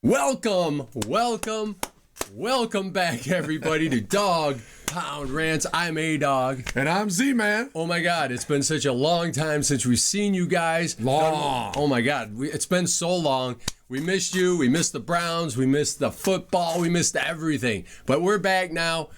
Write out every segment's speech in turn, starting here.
Welcome back, everybody, to Dawg Pound Rants. I'm A-Dog. And I'm Z-Man. Oh, my God. It's been such a long time since we've seen you guys. Long. Oh, my God. It's been so long. We missed you. We missed the Browns. We missed the football. We missed everything. But we're back now.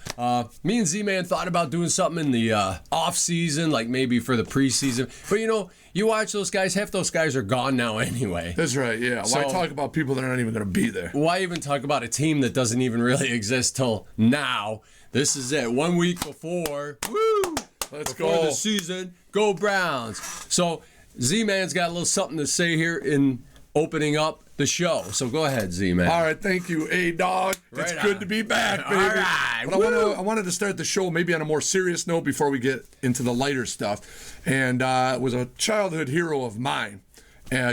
Me and Z-Man thought about doing something in the off-season, like maybe for the preseason. But, you know, you watch those guys, half those guys are gone now anyway. That's right, yeah. Why talk about people that aren't even going to be there? Why even talk about a team that doesn't even really exist till now? This is it. 1 week before. Woo! Let's before go. the season. Go Browns. So Z-Man's got a little something to say here in opening up the show. So go ahead, Z-Man. All right, thank you, A-Dog. It's good to be back, baby. All right. But I wanted to start the show maybe on a more serious note before we get into the lighter stuff. And it was a childhood hero of mine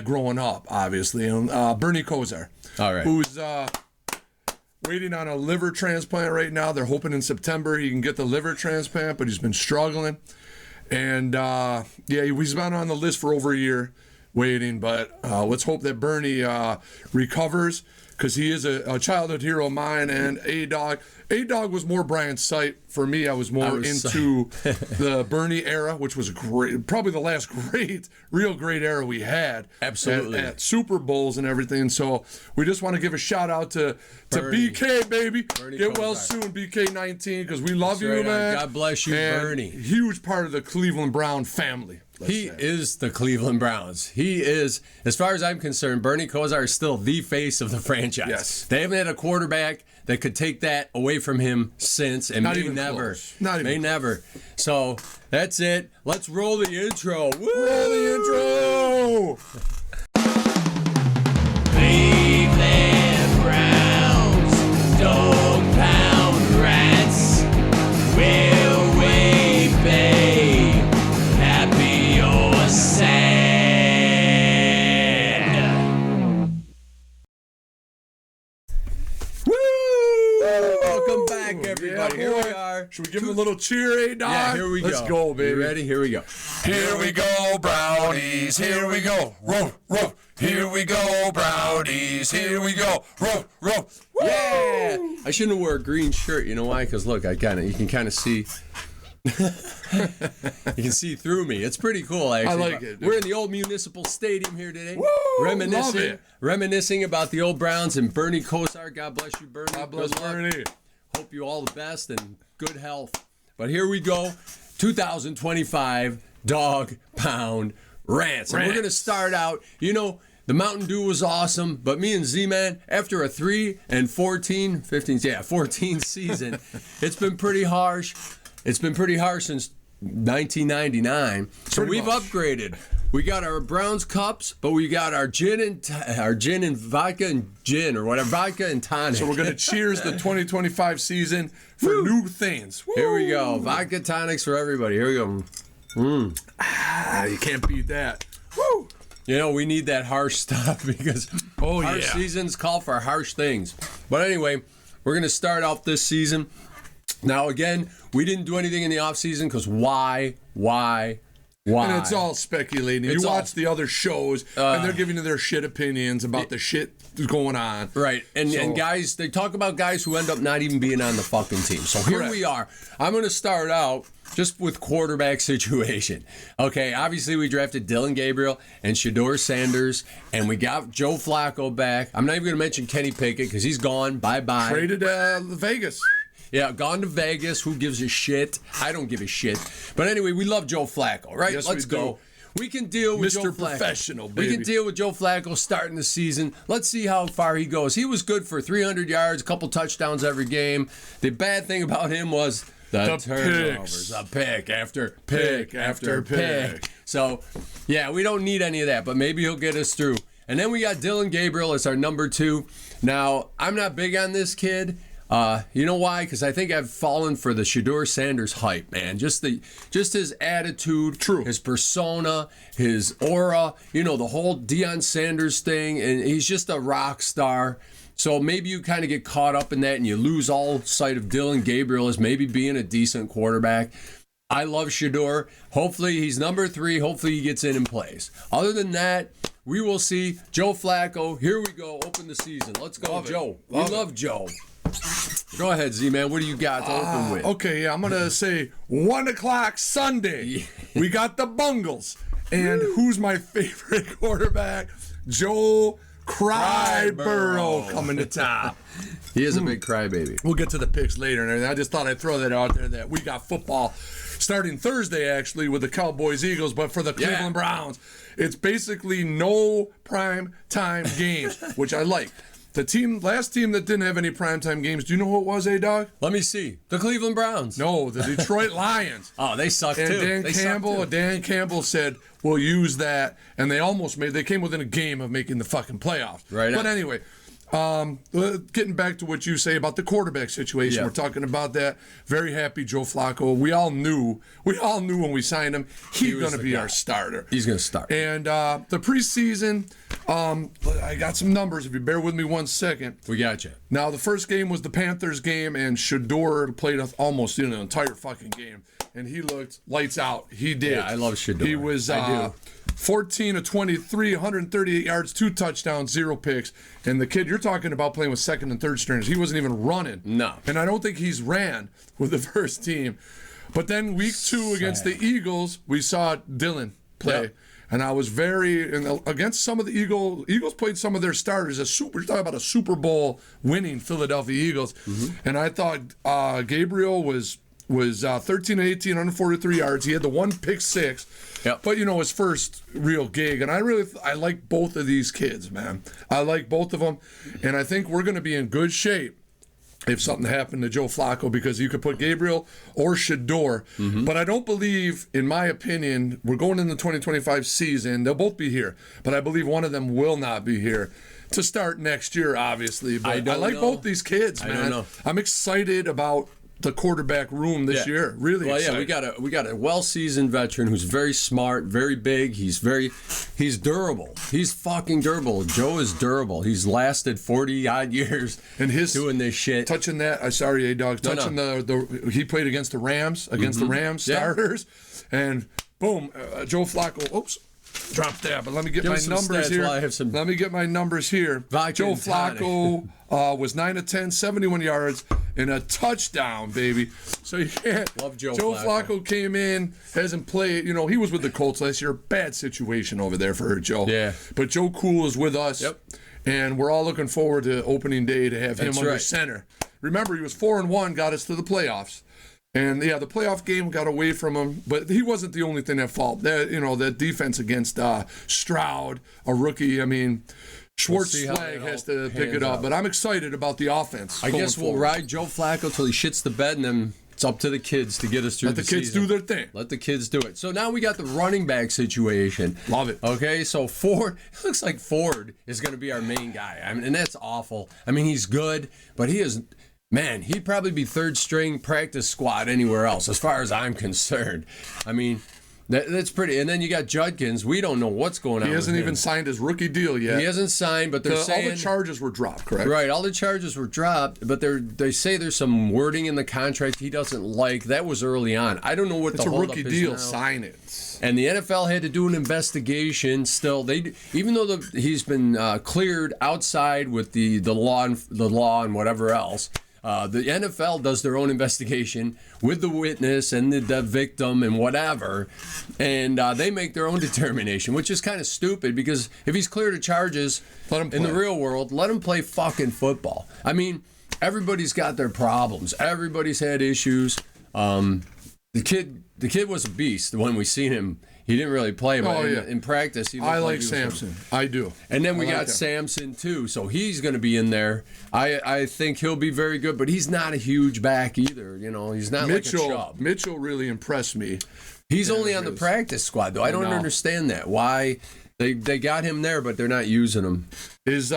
growing up, obviously, Bernie Kosar. All right. Who's waiting on a liver transplant right now. They're hoping in September he can get the liver transplant, but he's been struggling. And, he's been on the list for over a year waiting, but let's hope that Bernie recovers, because he is a childhood hero of mine. And A-Dog was more Brian Sight. For me, I was more into the Bernie era, which was probably the last real great era we had. Absolutely. At Super Bowls and everything. So we just want to give a shout out to BK, baby. Get well soon, BK19, because we love you, man. God bless you, and Bernie. Huge part of the Cleveland Brown family. He is the Cleveland Browns. He is, as far as I'm concerned, Bernie Kosar is still the face of the franchise. Yes. They haven't had a quarterback that could take that away from him since, and Not may even never. close. Not even never. So that's it. Let's roll the intro. Woo! Roll the intro! Cleveland Browns, Dawg Pound Rants. Will we be happy or sad? Woo! Welcome back, everybody. Yeah, Here we boy. are. Should we give him a little cheer, A-Dog? Yeah, here we go. Let's go, baby. You ready? Here we go. Here we go, Brownies, here we go, row, row. Here we go, Brownies, here we go, row, row. Yeah! I shouldn't have wore a green shirt. You know why? Because look, you can kind of see. You can see through me. It's pretty cool, actually. I like it, dude. We're in the old municipal stadium here today. Woo! Love it. Reminiscing about the old Browns and Bernie Kosar. God bless you, Bernie. God bless Good luck. Bernie. Hope you all the best and good health. But here we go. 2025 Dawg Pound Rants. And we're going to start out, the Mountain Dew was awesome, but me and Z-Man, after a 14 season, it's been pretty harsh. It's been pretty harsh since 1999. So we've upgraded. We got our Browns cups, but we got our gin and vodka and gin, or whatever, vodka and tonic. So we're going to cheers the 2025 season for new things. Woo! Here we go. Vodka tonics for everybody. Here we go. You can't beat that. Woo! We need that harsh stuff because harsh seasons call for harsh things. But anyway, we're going to start off this season. Now, again, we didn't do anything in the offseason because why? And it's all speculating. You watch the other shows, and they're giving you their shit opinions about the shit that's going on. Right. And guys, they talk about guys who end up not even being on the fucking team. So here we are. I'm going to start out just with quarterback situation. Okay, obviously we drafted Dylan Gabriel and Shedeur Sanders, and we got Joe Flacco back. I'm not even going to mention Kenny Pickett because he's gone. Bye-bye. Traded Vegas. Yeah, gone to Vegas. Who gives a shit? I don't give a shit. But anyway, we love Joe Flacco, right? Yes, Let's go. We can deal with Mr. Joe Flacco. Professional, baby. We can deal with Joe Flacco starting the season. Let's see how far he goes. He was good for 300 yards, a couple touchdowns every game. The bad thing about him was the turnovers. Picks. A pick after pick after pick. So, yeah, we don't need any of that, but maybe he'll get us through. And then we got Dylan Gabriel as our number 2. Now, I'm not big on this kid. You know why? Because I think I've fallen for the Shedeur Sanders hype, man. Just his attitude, his persona, his aura, the whole Deion Sanders thing, and he's just a rock star. So maybe you kind of get caught up in that and you lose all sight of Dylan Gabriel as maybe being a decent quarterback. I love Shedeur. Hopefully he's number 3. Hopefully he gets in and plays. Other than that, we will see Joe Flacco. Here we go. Open the season. Let's go, Joe. We love Joe. Go ahead, Z-Man. What do you got to open with? Okay, I'm going to say 1 o'clock Sunday. We got the Bungles. And who's my favorite quarterback? Joe Cryborough coming to top. He is a big crybaby. We'll get to the picks later and everything. I just thought I'd throw that out there that we got football starting Thursday, actually, with the Cowboys-Eagles, but for the Cleveland Browns, it's basically no prime time games, which I like. The last team that didn't have any primetime games, do you know who it was, Dawg? Let me see. The Cleveland Browns. No, the Detroit Lions. Oh, they suck too. And Dan Campbell said, we'll use that. And they came within a game of making the fucking playoffs. Right. But anyway, getting back to what you say about the quarterback situation, we're talking about that. Very happy Joe Flacco. We all knew when we signed him, he's going to be our starter. He's going to start. And the preseason, I got some numbers. If you bear with me 1 second. We got you. Now, the first game was the Panthers game, and Shador played almost the entire fucking game. And he looked lights out. He did. Yeah, I love Shador. He was 14 of 23, 138 yards, 2 touchdowns, 0 picks. And the kid, you're talking about playing with second and third stringers. He wasn't even running. No. And I don't think he's ran with the first team. But then week 2 against the Eagles, we saw Dylan play. Yep. And I was against some of the Eagles played some of their starters. You're talking about a Super Bowl winning Philadelphia Eagles. Mm-hmm. And I thought Gabriel was 13 and 18, 143 yards. He had the 1 pick 6. Yep. But, his first real gig. And I like both of these kids, man. I like both of them. And I think we're going to be in good shape if something happened to Joe Flacco, because you could put Gabriel or Shador. Mm-hmm. But I don't believe, in my opinion, we're going in the 2025 season. They'll both be here. But I believe one of them will not be here to start next year, obviously. But I like both these kids, man. I don't know. I'm excited about the quarterback room this year. Really excited. Yeah, we got a well-seasoned veteran who's very smart, very big. He's durable. He's fucking durable. Joe is durable. He's lasted 40-odd years and doing this shit. Touching that, sorry, Dawg. Touching he played against the Rams, the Rams starters, and boom, Joe Flacco. Oops. Drop that, but let me get my numbers here. Let me get my numbers here. Joe Flacco was 9 of 10, 71 yards, and a touchdown, baby. So you can't. Love Joe Flacco came in, hasn't played. He was with the Colts last year. Bad situation over there for Joe. Yeah. But Joe Cool is with us. Yep. And we're all looking forward to opening day to have him under center. Remember, he was 4-1, got us to the playoffs. And the playoff game got away from him, but he wasn't the only thing at fault. That defense against Stroud, a rookie. I mean, Schwartz-Flag has to pick it up. But I'm excited about the offense. I guess we'll ride Joe Flacco till he shits the bed, and then it's up to the kids to get us through the season. Let the kids do their thing. Let the kids do it. So now we got the running back situation. Love it. Okay, so Ford, it looks like Ford is going to be our main guy. I mean, and that's awful. I mean, he's good, but he is. Man, he'd probably be third string practice squad anywhere else, as far as I'm concerned. I mean, that's pretty. And then you got Judkins. We don't know what's going on. He hasn't even signed his rookie deal yet. He hasn't signed, but they're saying all the charges were dropped, correct? Right, all the charges were dropped, but they say there's some wording in the contract he doesn't like. That was early on. I don't know what the holdup is now. It's a rookie deal. Sign it. And the NFL had to do an investigation. Still, even though he's been cleared outside with the law and whatever else. The NFL does their own investigation with the witness and the victim and whatever, and they make their own determination, which is kind of stupid because if he's cleared of charges in the real world, let him play fucking football. I mean, everybody's got their problems. Everybody's had issues. The kid was a beast when we seen him. He didn't really play, but in practice, he I like Samson. I do. And then we got Samson, too, so he's going to be in there. I think he'll be very good, but he's not a huge back either. He's not like a Chubb. Mitchell really impressed me. He's only on the practice squad, though. I don't understand that. Why they got him there, but they're not using him. Is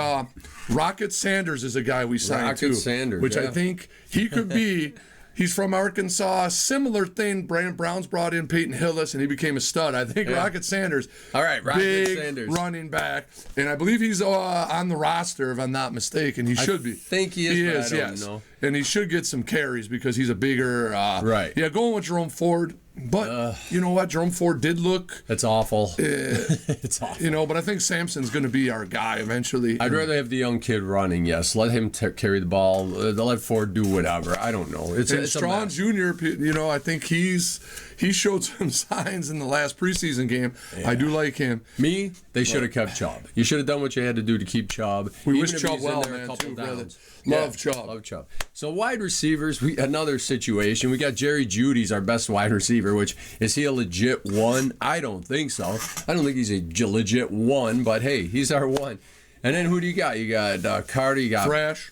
Rocket Sanders is a guy we signed, too. Rocket Sanders, which I think he could be... He's from Arkansas. Similar thing. Brandon Brown's brought in Peyton Hillis, and he became a stud. I think Rocket Sanders. All right, Rocket Sanders. Running back. And I believe he's on the roster, if I'm not mistaken. He should be. I think he is, but I don't know. And he should get some carries because he's a bigger. Right. Yeah, going with Jerome Ford. But you know what? Jerome Ford did look. That's awful. It's awful. You know, but I think Sampson's going to be our guy eventually. I'd rather have the young kid running. Yes, let him carry the ball. Let Ford do whatever. I don't know. It's Strawn Jr. You know, I think he showed some signs in the last preseason game. Yeah. I do like him. They should have kept Chubb. You should have done what you had to do to keep Chubb. We wish Chubb well, man. Too, brother. Love Chubb. So wide receivers, another situation. We got Jerry Jeudy's our best wide receiver. Which is he a legit one? I don't think so. I don't think he's a legit one. But hey, he's our one. And then who do you got? You got Carter. You got Thrash.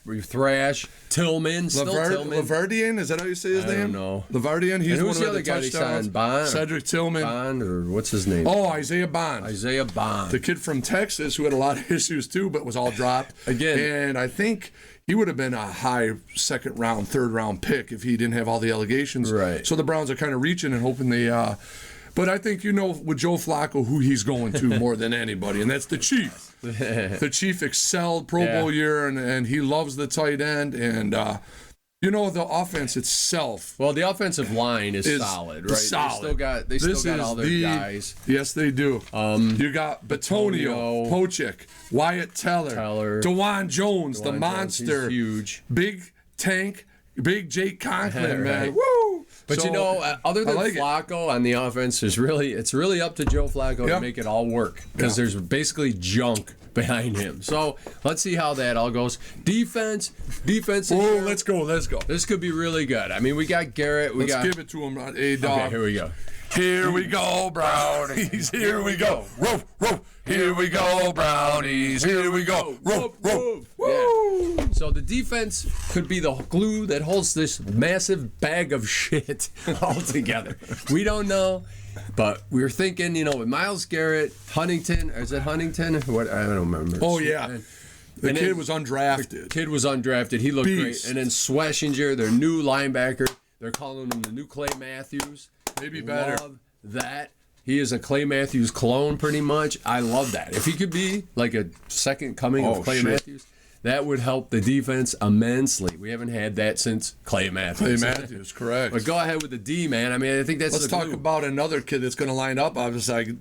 Tillman. Lavardian. Is that how you say his name? I don't know. Lavardian. He's one of the guy touchdowns. Bond. Cedric Tillman. Bond, or what's his name? Oh, Isaiah Bond. The kid from Texas who had a lot of issues too, but was all dropped. Again. And I think he would have been a high second round, third round pick if he didn't have all the allegations. Right. So the Browns are kind of reaching and hoping they. But I think with Joe Flacco who he's going to more than anybody, and that's the Chief. The Chief excelled Pro Bowl year, and he loves the tight end, and the offense itself. Well, the offensive line is solid, right? Solid. They still got all their guys. Yes, they do. You got Bitonio, Pochik, Wyatt Teller, DeJuan Jones, the monster, huge, big tank, big Jake Conklin, man. Right. Woo! But other than Flacco on the offense, it's really up to Joe Flacco to make it all work because there's basically junk behind him. So let's see how that all goes. Defense. Oh, let's go. This could be really good. I mean, we got Garrett. Let's give it to him, Dawg. Okay, here we go. Here we go, Brownies. Here we go. Roof, roof. Here we go, Brownies. Here we go. Roof, roof. Yeah. So the defense could be the glue that holds this massive bag of shit all together. We don't know, but we were thinking, with Myles Garrett, Huntington, or is it Huntington? What? I don't remember. Oh, yeah. The kid was undrafted. He looked great. And then Swashinger, their new linebacker, they're calling him the new Clay Matthews. Maybe better. Love that. He is a Clay Matthews clone, pretty much. I love that. If he could be like a second coming of Clay Matthews, that would help the defense immensely. We haven't had that since Clay Matthews. Correct. But go ahead with the D, man. I mean, I think that's Let's talk about another kid that's going to line up. Obviously,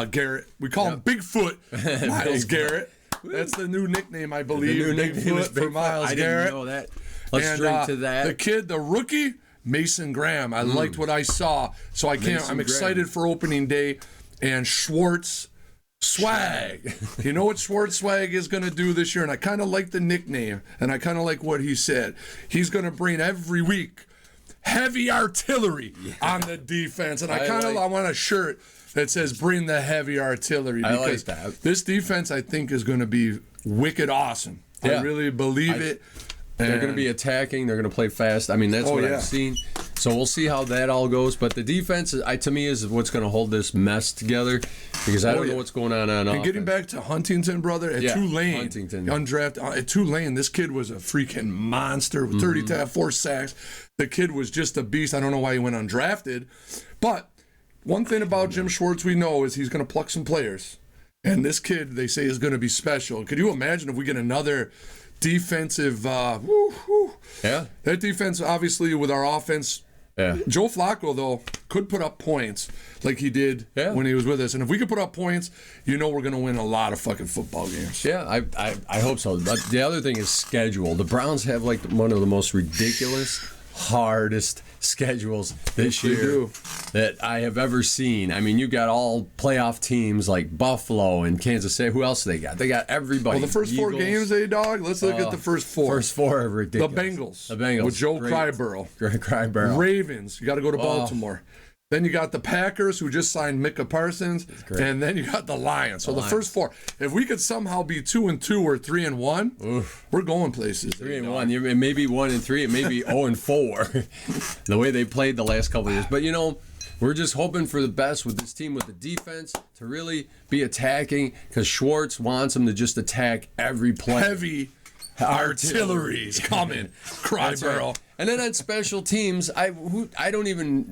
Garrett. We call him Bigfoot. Myles Garrett. That's the new nickname, I believe. The new nickname is for Myles Garrett. I didn't know that. Let's drink to that. The rookie, Mason Graham. I liked what I saw, so I'm excited for opening day. And Schwartz Swag. You know what Schwartz Swag is going to do this year? And I kind of like the nickname, and I kind of like what he said. He's going to bring every week heavy artillery on the defense. And I want a shirt that says "Bring the heavy artillery." Because I like that. This defense, I think, is going to be wicked awesome. Yeah. I really believe it. They're going to be attacking. They're going to play fast. I mean, that's what I've seen. So we'll see how that all goes. But the defense, to me, is what's going to hold this mess together because I don't know what's going on offense. And getting back to Huntington, brother, at Tulane, undrafted at Tulane, this kid was a freaking monster with 4 sacks. The kid was just a beast. I don't know why he went undrafted. But one thing about Jim Schwartz we know is he's going to pluck some players. And this kid, they say, is going to be special. Could you imagine if we get another defensive that defense, obviously, with our offense. Joe Flacco, though, could put up points like he did when he was with us. And if we could put up points, we're going to win a lot of fucking football games. Yeah, I hope so. But the other thing is schedule. The Browns have like one of the most ridiculous, hardest schedules this year that I have ever seen. I mean, you got all playoff teams like Buffalo and Kansas City. Who else they got? They got everybody. Well, the first Eagles. 4 games, Dawg? Let's look at the first 4. First 4 are ridiculous. The Bengals. With Joe Cryburgh. Ravens. You got to go to Baltimore. Then you got the Packers, who just signed Micah Parsons, and then you got the Lions. So the first 4. If we could somehow be 2-2 or 3-1, we're going places. 3-1. It may be 1-3. It may be 0-4. The way they played the last couple of years. But we're just hoping for the best with this team, with the defense to really be attacking, because Schwartz wants them to just attack every play. Heavy artillery's coming. Cryburgh. Right. And then on special teams,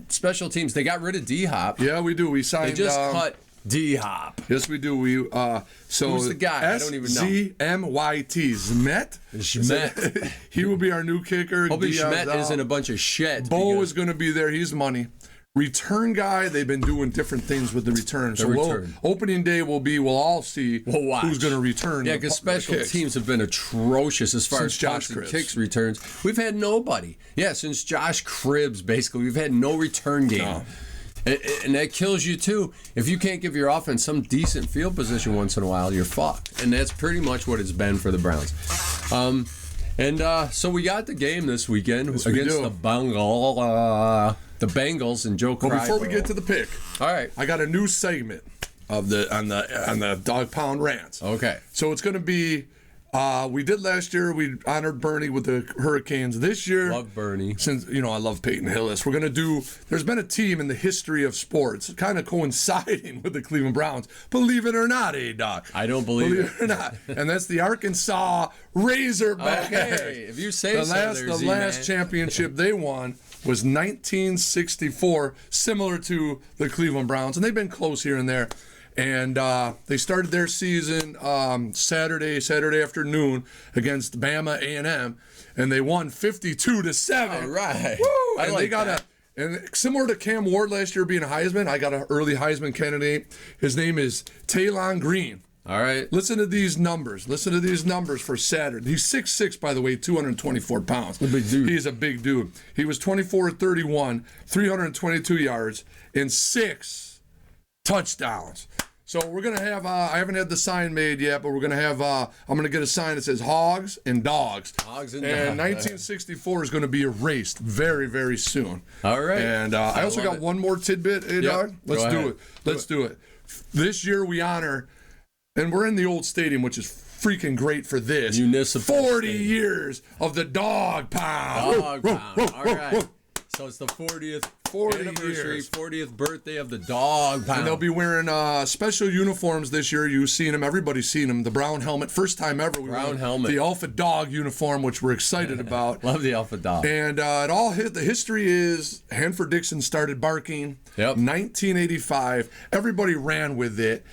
special teams, they got rid of D-Hop. Yeah, we do. We signed. They just cut D-Hop. Yes, we do. Who's the guy? I don't even know. SZMYT. Zmet. He will be our new kicker. Hopefully Schmet isn't a bunch of shit. Bo is going to be there. He's money. return guy. They've been doing different things with the return. So return. Opening day we'll all see who's going to return. Yeah, because special teams have been atrocious as far as Josh punts and kicks returns. We've had nobody. Yeah, since Josh Cribbs, basically, we've had no return game. No. And that kills you, too. If you can't give your offense some decent field position once in a while, you're fucked. And that's pretty much what it's been for the Browns. So we got the game this weekend against the Bengals and Joe Cry. Well, before we get to the pick, all right, I got a new segment on the Dog Pound Rants. Okay. So it's going to be, we did last year, we honored Bernie with the Hurricanes. This year, love Bernie. Since, I love Peyton Hillis, we're going to do, there's been a team in the history of sports kind of coinciding with the Cleveland Browns. Believe it or not, Dawg. I don't believe it. Believe it or not. And that's the Arkansas Razorbacks. Okay, if you say the last championship they won was 1964, similar to the Cleveland Browns. And they've been close here and there. And they started their season Saturday afternoon against Bama A&M, and they won 52-7. All right. Woo! I And like they got that. and similar to Cam Ward last year being a Heisman, I got an early Heisman candidate. His name is Taylon Green. All right. Listen to these numbers. Listen to these numbers for Saturday. He's 6'6", by the way, 224 pounds. A big dude. He's a big dude. He was 24-31, 322 yards, and 6 touchdowns. So we're going to have, I haven't had the sign made yet, but we're going to have, I'm going to get a sign that says Hogs and Dogs. Hogs and And Dogs. 1964 is going to be erased very, very soon. All right. And I also got one more tidbit, Dawg. Let's do it. Let's do it. This year we honor, and we're in the old stadium, which is freaking great for this. Municipal 40 stadium. years of the Dog Pound. Dog Pound. All right. So it's the 40th 40 anniversary, years. 40th birthday of the Dog Pound. And they'll be wearing special uniforms this year. You've seen them. Everybody's seen them. The brown helmet. First time ever. Brown helmet. The Alpha Dog uniform, which we're excited about. Love the Alpha Dog. And it all hit. The history is Hanford Dixon started barking. Yep. 1985. Everybody ran with it.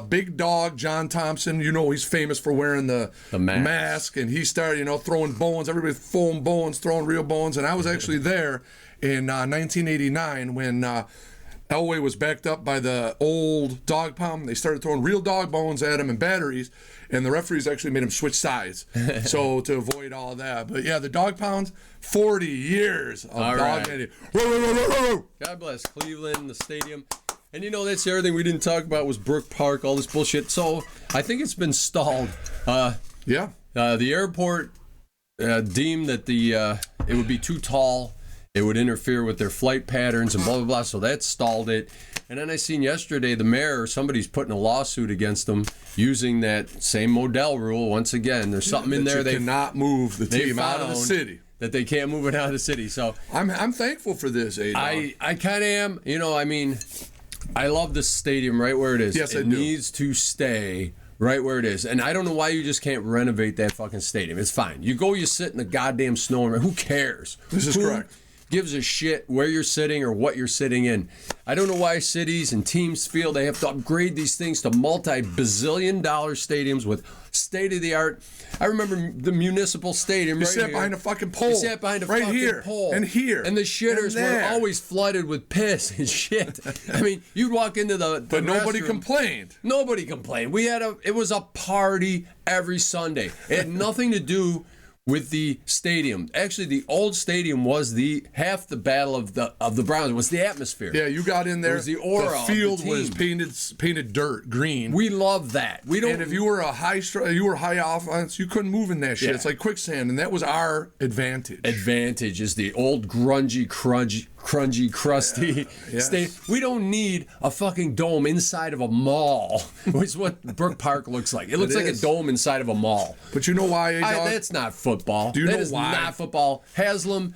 Big Dog, John Thompson, he's famous for wearing the mask. And he started, throwing bones. Everybody throwing bones, throwing real bones. And I was actually there in 1989 when Elway was backed up by the old dog pound. They started throwing real dog bones at him and batteries, and the referees actually made him switch sides so to avoid all that. But yeah, the dog pounds, 40 years of all dog right. right. God bless Cleveland, the stadium. And that's the other thing we didn't talk about was Brook Park, all this bullshit. So I think it's been stalled. Yeah. The airport deemed that it would be too tall. It would interfere with their flight patterns and blah, blah, blah. So that stalled it. And then I seen yesterday the mayor or somebody's putting a lawsuit against them using that same Modell rule. Once again, there's something in there they cannot move the team out of the city. That they can't move it out of the city. So I'm thankful for this, Dawg. I kind of am. I love this stadium right where it is. Yes, I it do. needs to stay right where it is. And I don't know why you just can't renovate that fucking stadium. It's fine. You sit in the goddamn snow. Who cares? This is correct. Gives a shit where you're sitting or what you're sitting in. I don't know why cities and teams feel they have to upgrade these things to multi-bazillion-dollar stadiums with state-of-the-art. I remember the municipal stadium You right sat here. behind a fucking pole. You sat behind a right fucking here, pole. and here. And the shitters and were there. always flooded with piss and shit. You'd walk into the But nobody restroom. complained. Nobody complained. It was a party every Sunday. It had nothing to do with the stadium. Actually, the old stadium was half the battle of the Browns. Was the atmosphere. Yeah, you got in there. It was the aura The of the field team. was painted dirt green. We love that. We don't. And if you were high offense, you couldn't move in that shit. Yeah. It's like quicksand, and that was our advantage. Advantage is the old grungy, crusty Yes. stadium. We don't need a fucking dome inside of a mall, which is what Brook Park looks like. It looks like a is. dome inside of a mall. But you know why, Dawg? That's not football. Do you That know is why? not football. Haslam,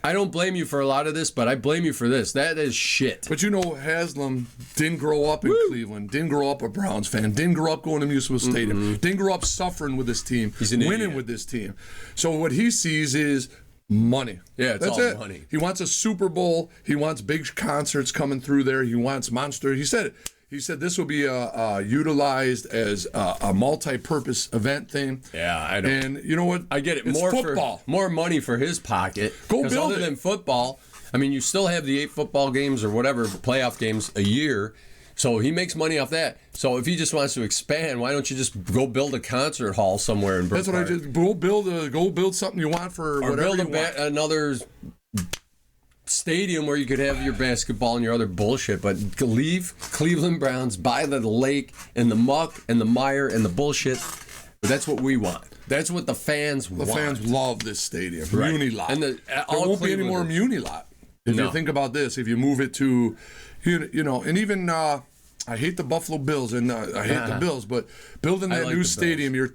I don't blame you for a lot of this, but I blame you for this. That is shit. But Haslam didn't grow up in Cleveland, didn't grow up a Browns fan, didn't grow up going to Municipal Stadium, didn't grow up suffering with this team, He's an winning idiot. with this team. So what he sees is money. Yeah, it's That's all it. money. He wants a Super Bowl. He wants big concerts coming through there. He wants monster. He said this will be utilized as a multi-purpose event thing. Yeah, I don't. And you know what? I get it. It's More football. more money for his pocket. Go 'Cause build other it. than football, I mean, you still have the 8 football games or whatever playoff games a year. So he makes money off that. So if he just wants to expand, why don't you just go build a concert hall somewhere in Brook That's what Park? I just go build something you want for Or whatever build you want. another stadium where you could have your basketball and your other bullshit. But leave Cleveland Browns by the lake and the muck and the mire and the bullshit. But that's what we want. That's what the fans want. The fans love this stadium, Right. Muni Lot. And there won't be any more Muni Lot. If you think about this, if you move it to, you know, and even I hate the Buffalo Bills and I hate the Bills, but building that like new the stadium, you're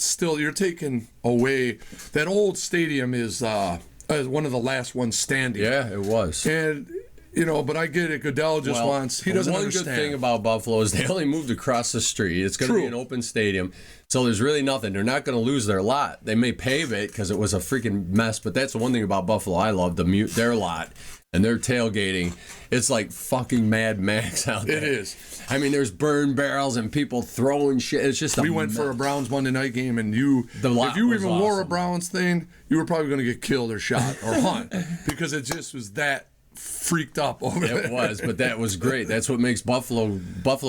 taking away that old stadium is one of the last ones standing. Yeah, it was. And you know, but I get it. Goodell just wants. He doesn't understand. One good thing about Buffalo is they only moved across the street. It's going to be an open stadium, so there's really nothing. They're not going to lose their lot. They may pave it because it was a freaking mess, but that's the one thing about Buffalo I love, their lot and their tailgating. It's like fucking Mad Max out there. It is. I mean, there's burn barrels and people throwing shit. It's just we went for a Browns Monday night game, and if lot you was even wore a awesome. Browns thing, you were probably going to get killed or shot or hunt because it just was that freaked up over there. It was, but that was great. That's what makes Buffalo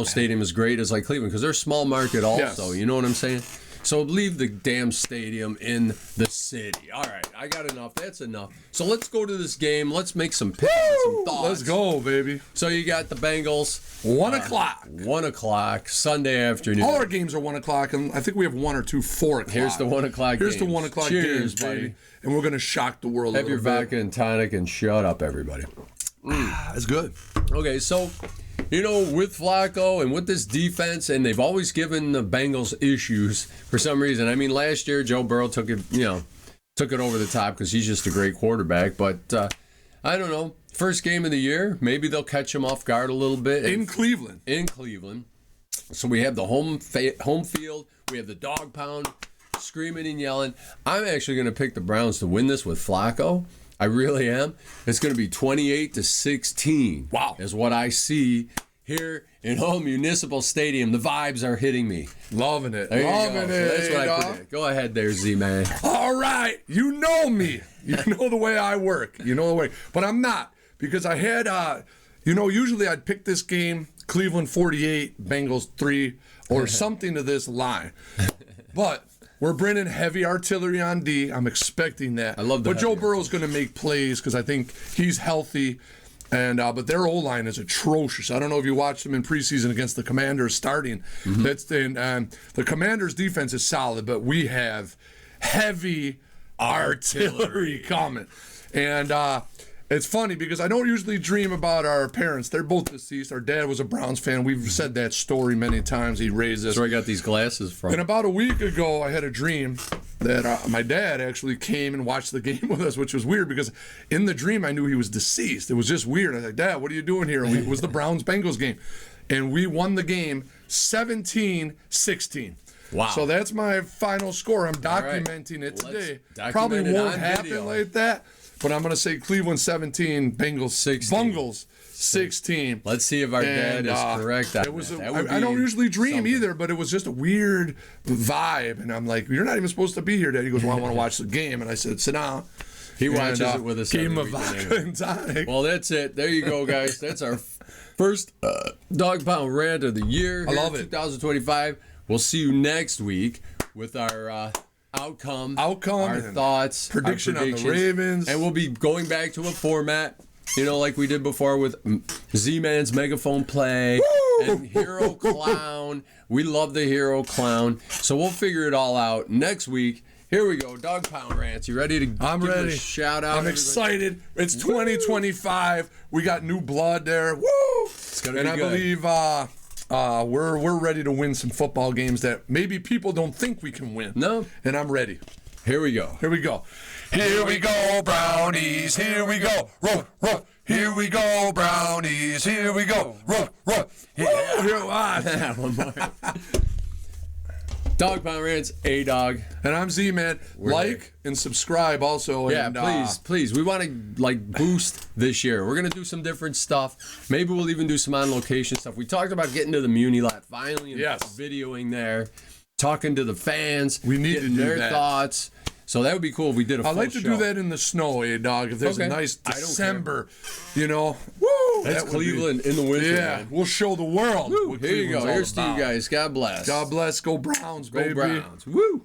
Stadium as great as like Cleveland, because they're small market also. Yes. You know what I'm saying? So leave the damn stadium in the city. All right, I got enough. That's enough. So let's go to this game. Let's make some picks and some thoughts. Let's go, baby. So you got the Bengals. 1 o'clock. 1 o'clock, Sunday afternoon. All our games are 1 o'clock, and I think we have 1 or 2 4 o'clock. Here's the 1 o'clock Here's the games. 1 o'clock Cheers, games, buddy. baby. And we're going to shock the world Have a your little bit. vodka and tonic and shut up, everybody. That's good. Okay, so, you know, with Flacco and with this defense, and they've always given the Bengals issues for some reason. I mean, last year, Joe Burrow took it over the top because he's just a great quarterback. But I don't know. First game of the year, maybe they'll catch him off guard a little bit. In Cleveland. In Cleveland. So we have the home field. We have the dog pound, screaming and yelling. I'm actually going to pick the Browns to win this with Flacco. I really am. It's going to be 28-16. Wow. Is what I see here in Home Municipal Stadium. The vibes are hitting me. Loving it. There you Loving go. it. So that's what I dog. predict. Go ahead there, Z-Man. All right. You know me. You know the way I work. You know the way. But I'm not, because I had, usually I'd pick this game, Cleveland 48, Bengals 3, or something to this line. But we're bringing heavy artillery on D. I'm expecting that. I love the But Joe heavy Burrow's going to make plays because I think he's healthy. And but their O-line is atrocious. I don't know if you watched them in preseason against the Commanders starting. Mm-hmm. The Commanders' defense is solid, but we have heavy artillery coming. And it's funny because I don't usually dream about our parents. They're both deceased. Our dad was a Browns fan. We've said that story many times. He raised us. That's where I got these glasses from. And about a week ago, I had a dream that my dad actually came and watched the game with us, which was weird because in the dream, I knew he was deceased. It was just weird. I was like, Dad, what are you doing here? It was the Browns-Bengals game. And we won the game 17-16. Wow. So that's my final score. I'm documenting it today. Probably document it won't on happen video. like that, but I'm going to say Cleveland 17, Bengals 16. Bungles 16. Let's see if our dad And, is correct on It was that. That would I don't be usually dream something. either, but it was just a weird vibe. And I'm like, you're not even supposed to be here, Dad. He goes, well, I want to watch the game. And I said, sit down. He watches And, it with us Gave him every a weekend vodka anyway. and tonic. Well, that's it. There you go, guys. That's our first Dog Pound rant of the year. I love here, it. 2025. We'll see you next week with our outcome, our and thoughts, prediction our on the predictions. Ravens. And we'll be going back to a format, like we did before with Z-Man's Megaphone Play and Hero Clown. We love the Hero Clown. So we'll figure it all out next week. Here we go, Dog Pound Rants. You ready to I'm give it ready. a shout out? I'm excited. It's 2025. We got new blood there. Woo! It's gonna and be I good. believe we're ready to win some football games that maybe people don't think we can win. No. And I'm ready. Here we go. Here we go. Here we go, Brownies. Here we go. Roll, roll. Here we go, Brownies. Here we go. Roll, roll. Here, One more. Dog Pound Rants, A-Dog. And I'm Z-Man. Like and subscribe also. Yeah, and, please. We want to boost this year. We're gonna do some different stuff. Maybe we'll even do some on location stuff. We talked about getting to the Muni Lot finally and Yes. videoing there, talking to the fans. We need to getting do their that. thoughts. So that would be cool if we did a full I'd like to show. do that in the snow, Dog. If there's Okay. a nice I don't care. December, you know. Woo! That's that would be- Cleveland in the winter, Yeah, man. we'll show the world. Woo, what here you go. Cleveland's all Here's to you about. guys. God bless. God bless. Go Browns, Go baby. Browns. Woo!